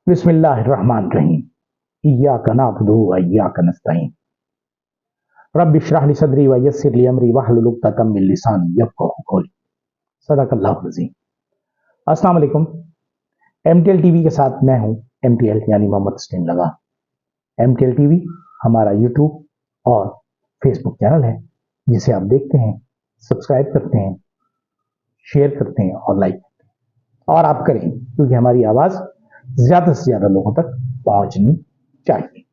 बिस्मिल्लाहिर्रहमानिर्रहीम। इय्याका नअबुदु व इय्याका नस्तईन। रब्बि इश्रह ली सदरी व यस्सिर ली अमरी वहलुल उक़दतम मिन लिसानी यफ़क़हू क़ौली। सदक़ल्लाहुल अज़ीम। अस्सलाम वालेकुम। एमटीएल टीवी के साथ मैं हूं एमटीएल यानी मोहम्मद तस्लीम लगा। एमटीएल टीवी हमारा यूट्यूब और फेसबुक चैनल है जिसे आप देखते हैं, सब्सक्राइब करते हैं, शेयर करते हैं और लाइक करते हैं। और आप करें क्योंकि हमारी आवाज़ ज़्यादा से ज़्यादा लोगों तक पहुंचनी चाहिए।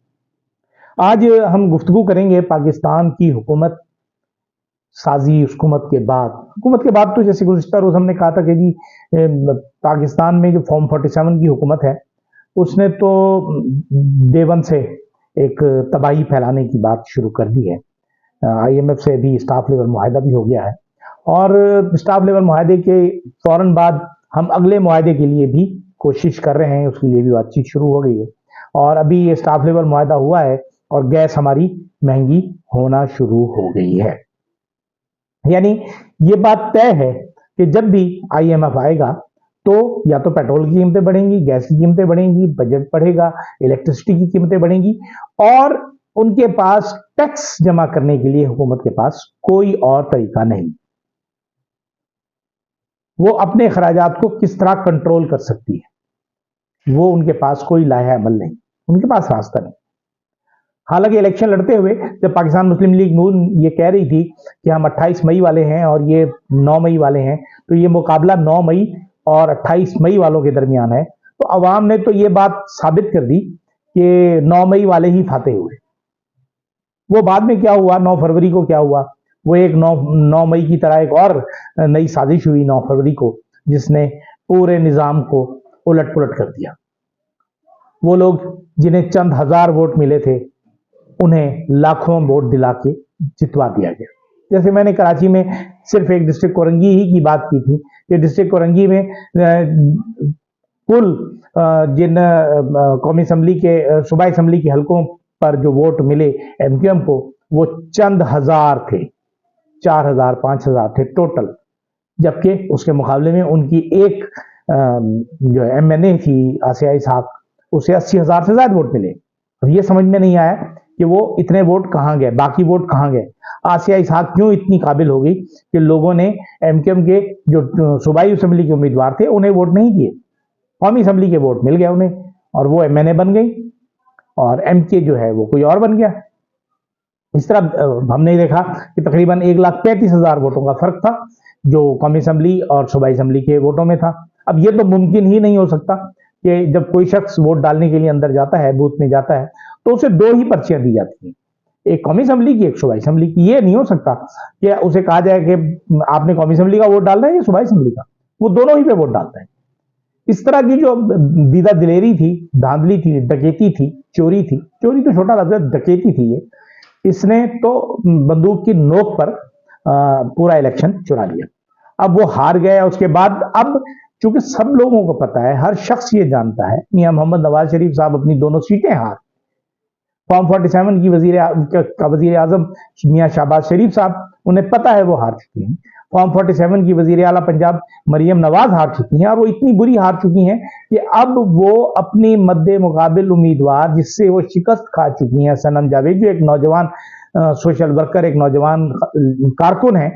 आज हम गुफ्तगू करेंगे पाकिस्तान की हुकूमत साजी हुकूमत के बाद तो जैसे गुज़िश्ता रोज़ हमने कहा था कि जी पाकिस्तान में जो फॉर्म 47 की हुकूमत है उसने तो डे वन से एक तबाही फैलाने की बात शुरू कर दी है। IMF से भी स्टाफ लेवल मुआहदा भी हो गया है और स्टाफ लेवल मुआहदे के फ़ौरन बाद हम अगले मुआहदे के लिए भी कोशिश कर रहे हैं, उसके लिए भी बातचीत शुरू हो गई है। और अभी ये स्टाफ लेवल मुआहदा हुआ है और गैस हमारी महंगी होना शुरू हो गई है। यानी ये बात तय है कि जब भी IMF आएगा तो या तो पेट्रोल की कीमतें बढ़ेंगी, गैस की कीमतें बढ़ेंगी, बजट बढ़ेगा, इलेक्ट्रिसिटी की कीमतें बढ़ेंगी और उनके पास टैक्स जमा करने के लिए हुकूमत के पास कोई और तरीका नहीं। वो अपने खराजात को किस तरह कंट्रोल कर सकती है, वो उनके पास कोई लाया अमल नहीं, उनके पास रास्ता नहीं। हालांकि इलेक्शन लड़ते हुए जब पाकिस्तान मुस्लिम लीग नून ये कह रही थी कि हम 28 मई वाले हैं और ये 9 मई वाले हैं, तो ये मुकाबला 9 मई और 28 मई वालों के दरमियान है, तो अवाम ने तो ये बात साबित कर दी कि 9 मई वाले ही फाते हुए। वो बाद में क्या हुआ, 9 फरवरी को क्या हुआ, वो एक 9 मई की तरह एक और नई साजिश हुई 9 फरवरी को, जिसने पूरे निज़ाम को उलट पुलट कर दिया। वो लोग जिन्हें चंद हजार वोट मिले थे उन्हें लाखों वोट दिला के जितवा दिया गया। जैसे मैंने कराची में सिर्फ एक डिस्ट्रिक्ट कोरंगी ही की बात की थी कि डिस्ट्रिक्ट कोरंगी में कुल जिन कौमी असम्बली के सूबाई असम्बली के हलकों पर जो वोट मिले MQM को, वो चंद हजार थे, 4000 5000 थे टोटल, जबकि उसके मुकाबले में उनकी एक जो MNA थी आसिया इसहाक, उसे 80,000 से ज्यादा वोट मिले। और ये समझ में नहीं आया कि वो इतने वोट कहाँ गए, बाकी वोट कहाँ गए। आसिया इसहाक क्यों इतनी काबिल हो गई कि लोगों ने MQM के जो सूबाई असम्बली के उम्मीदवार थे उन्हें वोट नहीं दिए, कौमी असम्बली के वोट मिल गए उन्हें और वो MNA बन गई और MK जो है वो कोई और बन गया। इस तरह हमने देखा कि तकरीबन 1,35,000 वोटों का फर्क था जो कौमी असम्बली और सूबाई असम्बली के वोटों में था। अब ये तो मुमकिन ही नहीं हो सकता कि जब कोई शख्स वोट डालने के लिए अंदर जाता है, बूथ में जाता है, तो उसे 2 ही पर्चियां दी जाती हैं, एक कौमी असम्बली की, एक सूबाई असम्बली की। ये नहीं हो सकता कि उसे कहा जाए कि आपने कौमी असम्बली का वोट डालना है या सूबाई असम्बली का, वो दोनों ही पे वोट डालता है। इस तरह की जो दीदा दिलेरी थी, धांधली थी, डकैती थी, चोरी थी, चोरी तो छोटा लफ्ज़ है, डकैती थी ये, इसने तो बंदूक की नोक पर पूरा इलेक्शन चुरा लिया। अब वो हार गए। उसके बाद अब चूंकि सब लोगों को पता है, हर शख्स ये जानता है, मियां मोहम्मद नवाज शरीफ साहब अपनी दोनों सीटें हार, फॉर्म 47 की वजीर आजम मियां शहबाज शरीफ साहब, उन्हें पता है वो हार चुकी हैं। फॉर्म 47 की वजीर आला पंजाब मरियम नवाज हार चुकी हैं और वो इतनी बुरी हार चुकी हैं कि अब वो अपनी मद्दे मुकाबिल उम्मीदवार जिससे वो शिकस्त खा चुकी हैं, सनम जावेद, जो एक नौजवान सोशल वर्कर, एक नौजवान कारकुन है,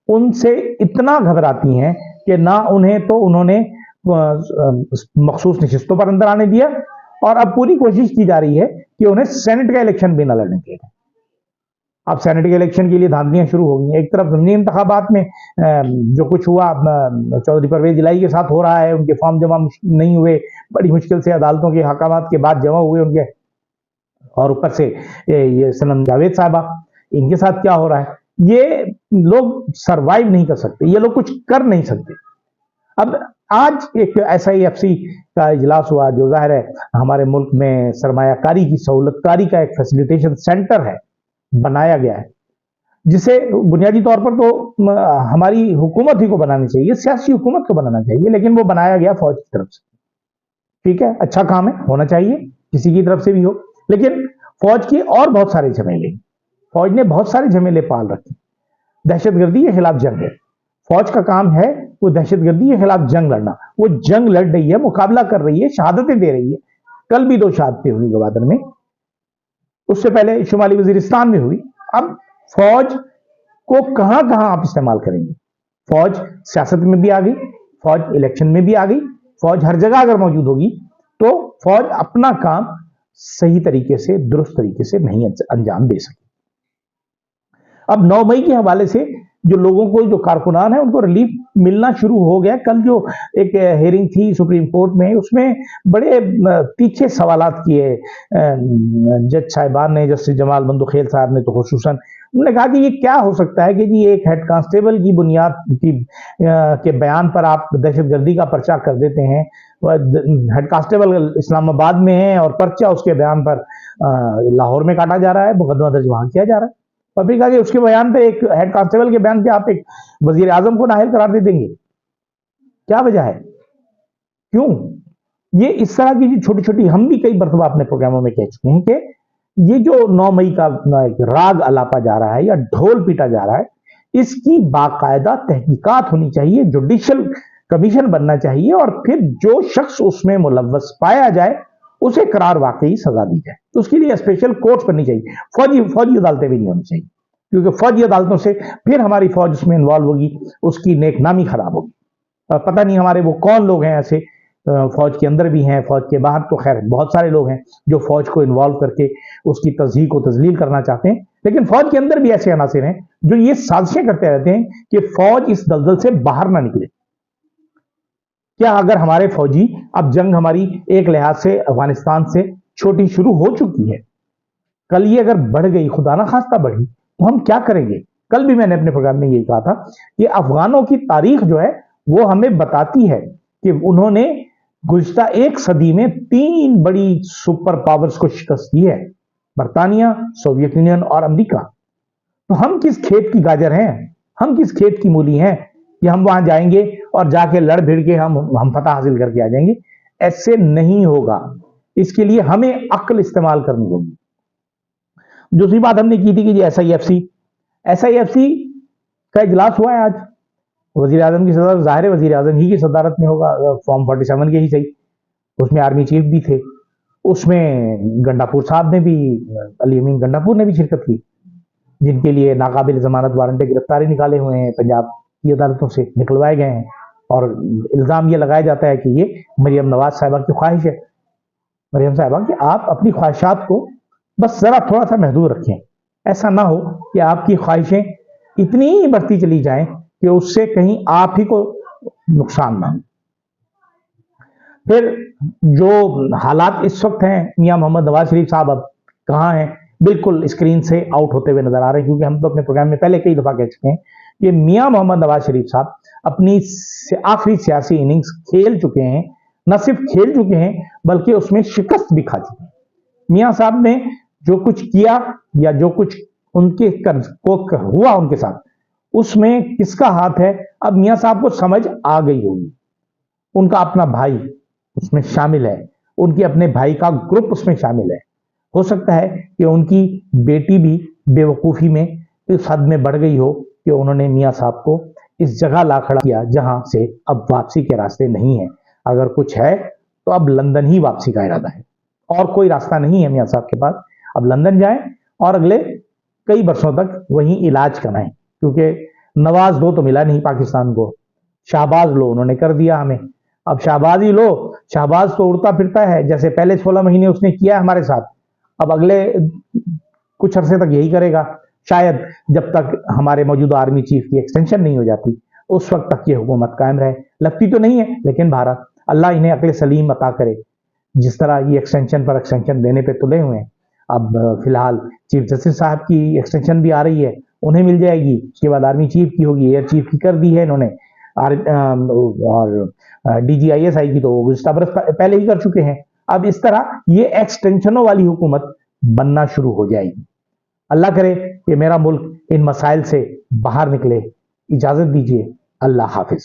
उनसे इतना घबराती हैं कि ना उन्हें तो उन्होंने मखसूस नशिस्तों पर अंदर आने दिया और अब पूरी कोशिश की जा रही है कि उन्हें सेनेट का इलेक्शन भी न लड़ने दिया जाए। अब सेनेट के इलेक्शन के लिए धांधलियां शुरू हो गई हैं। एक तरफ ज़मीनी इंतखाबात में जो कुछ हुआ चौधरी परवेज इलाही के साथ हो रहा है, उनके फॉर्म जमा नहीं हुए, बड़ी मुश्किल से अदालतों के हकामात के बाद जमा हुए उनके, और ऊपर से ये सनम जावेद साहबा, इनके साथ क्या हो रहा है, ये लोग सरवाइव नहीं कर सकते, ये लोग कुछ कर नहीं सकते। अब आज एक SIFC का इजलास हुआ जो जाहिर है हमारे मुल्क में सरमायाकारी की सहूलतकारी का एक फैसिलिटेशन सेंटर है, बनाया गया है, जिसे बुनियादी तौर पर तो हमारी हुकूमत ही को बनानी चाहिए, सियासी हुकूमत को बनाना चाहिए, लेकिन वो बनाया गया फौज की तरफ से। ठीक है, अच्छा काम है, होना चाहिए, किसी की तरफ से भी हो, लेकिन फौज के और बहुत सारे झमेले, फौज ने बहुत सारे झमेले पाल रखे। दहशतगर्दी के खिलाफ जंग है, फौज का काम है वो दहशतगर्दी के खिलाफ जंग लड़ना। वो जंग लड़ रही है, मुकाबला कर रही है, शहादतें दे रही है, कल भी 2 शहादतें हुई गवादर में, उससे पहले शुमाली वजीरिस्तान में हुई। अब फौज को कहां कहां आप इस्तेमाल करेंगे? फौज सियासत में भी आ गई, फौज इलेक्शन में भी आ गई, फौज हर जगह अगर मौजूद होगी तो फौज अपना काम सही तरीके से, दुरुस्त तरीके से नहीं अंजाम दे सकी। अब 9 मई के हवाले से जो लोगों को, जो कारकुनान है, उनको रिलीफ मिलना शुरू हो गया। कल जो एक हेयरिंग थी सुप्रीम कोर्ट में, उसमें बड़े तीखे सवालात किए जज साहिबान ने, जस्टिस जमाल बंदुखेल साहब ने तो खुसूसन। उन्होंने कहा कि ये क्या हो सकता है कि जी एक हेड कांस्टेबल की बुनियाद की के बयान पर आप दहशतगर्दी का पर्चा कर देते हैं। हेड कांस्टेबल इस्लामाबाद में है और पर्चा उसके बयान पर लाहौर में काटा जा रहा है, मुकदमा दर्ज वहां किया जा रहा है। पब्लिक के उसके बयान पे, एक हेड कांस्टेबल के बयान पे आप एक वजीर आजम को नाअहल करार दे देंगे? क्या वजह है? क्यों? ये इस तरह की छोटी छोटी, हम भी कई मरतबा अपने प्रोग्रामों में कह चुके हैं कि ये जो 9 मई का राग अलापा जा रहा है या ढोल पीटा जा रहा है, इसकी बाकायदा तहकीकात होनी चाहिए, जुडिशियल कमीशन बनना चाहिए और फिर जो शख्स उसमें मुलव्वस पाया जाए उसे करार वाकई सजा दी जाए। तो उसके लिए स्पेशल कोर्ट बननी चाहिए। फौजी अदालतें भी नहीं होनी चाहिए, क्योंकि फौजी अदालतों से फिर हमारी फौज उसमें इन्वॉल्व होगी, उसकी नेकनामी खराब होगी। पता नहीं हमारे वो कौन लोग हैं ऐसे, फौज के अंदर भी हैं, फौज के बाहर तो खैर बहुत सारे लोग हैं जो फौज को इन्वॉल्व करके उसकी तज़हीक व तजलील करना चाहते हैं, लेकिन फौज के अंदर भी ऐसे अनासिर हैं जो ये साजिशें करते रहते हैं कि फौज इस दलदल से बाहर ना निकले। क्या अगर हमारे फौजी, अब जंग हमारी एक लिहाज से अफगानिस्तान से छोटी शुरू हो चुकी है, कल ये अगर बढ़ गई, खुदा ना खास्ता बढ़ी, तो हम क्या करेंगे? कल भी मैंने अपने प्रोग्राम में यही कहा था कि अफगानों की तारीख जो है वो हमें बताती है कि उन्होंने गुज़िश्ता 1 सदी में 3 बड़ी सुपर पावर्स को शिकस्त दी है, बरतानिया, सोवियत यूनियन और अमेरिका। तो हम किस खेत की गाजर हैं, हम किस खेत की मूली हैं कि हम वहां जाएंगे और जाके लड़ भिड़ के हम फतह हासिल करके आ जाएंगे? ऐसे नहीं होगा। इसके लिए हमें अक्ल इस्तेमाल करनी होगी। दूसरी बात हमने की थी कि एसआईएफसी का इजलास हुआ है आज, वजीर आजम की सदारत, जाहिर है वजीर आजम ही की सदारत में होगा, फॉर्म 47 के ही सही। उसमें आर्मी चीफ भी थे, उसमें गंडापुर साहब ने भी, अली अमीन गंडापुर ने भी शिरकत की, जिनके लिए नाकाबिल जमानत वारंट गिरफ्तारी निकाले हुए हैं, पंजाब की अदालतों से निकलवाए गए हैं और इल्ज़ाम ये लगाया जाता है कि ये मरियम नवाज साहिबा की ख्वाहिश है। मरियम साहिबा कि आप अपनी ख्वाहिशात को बस जरा थोड़ा सा महदूद रखें, ऐसा ना हो कि आपकी ख्वाहिशें इतनी ही बढ़ती चली जाएं कि उससे कहीं आप ही को नुकसान ना हो। फिर जो हालात इस वक्त हैं, मियां मोहम्मद नवाज शरीफ साहब अब कहाँ हैं? बिल्कुल स्क्रीन से आउट होते हुए नजर आ रहे हैं, क्योंकि हम तो अपने प्रोग्राम में पहले कई दफा कह चुके हैं कि मियां मोहम्मद नवाज शरीफ साहब अपनी आखिरी सियासी इनिंग्स खेल चुके हैं। न सिर्फ खेल चुके हैं बल्कि उसमें शिकस्त भी खा चुके हैं। मियां साहब ने जो कुछ किया या जो कुछ उनके को हुआ उनके साथ, उसमें किसका हाथ है अब मियां साहब को समझ आ गई होगी। उनका अपना भाई उसमें शामिल है, उनके अपने भाई का ग्रुप उसमें शामिल है। हो सकता है कि उनकी बेटी भी बेवकूफ़ी में इस हद में बढ़ गई हो कि उन्होंने मियां साहब को इस जगह ला खड़ा किया जहां से अब वापसी के रास्ते नहीं है। अगर कुछ है तो अब लंदन ही वापसी का इरादा है, और कोई रास्ता नहीं है मियां साहब के पास। अब लंदन जाएं और अगले कई वर्षों तक वहीं इलाज कराएं, क्योंकि नवाज दो तो मिला नहीं पाकिस्तान को, शाहबाज लो उन्होंने कर दिया हमें। अब शाहबाज ही लो, शाहबाज तो उड़ता फिरता है, जैसे पहले 16 महीने उसने किया हमारे साथ, अब अगले कुछ अरसे तक यही करेगा, शायद जब तक हमारे मौजूदा आर्मी चीफ की एक्सटेंशन नहीं हो जाती उस वक्त तक ये हुकूमत कायम रहे। लगती तो नहीं है, लेकिन भारत, अल्लाह इन्हें अक्ल सलीम अता करे। जिस तरह ये एक्सटेंशन पर एक्सटेंशन देने पे तुले हुए हैं, अब फिलहाल चीफ जस्टिस साहब की एक्सटेंशन भी आ रही है, उन्हें मिल जाएगी, उसके बाद आर्मी चीफ की होगी, एयर चीफ की कर दी है इन्होंने, और DGISI की तो गुज़िश्ता बरस पहले ही कर चुके हैं। अब इस तरह ये एक्सटेंशनों वाली हुकूमत बनना शुरू हो जाएगी। अल्लाह करे कि मेरा मुल्क इन मसाइल से बाहर निकले। इजाजत दीजिए, अल्लाह हाफिज।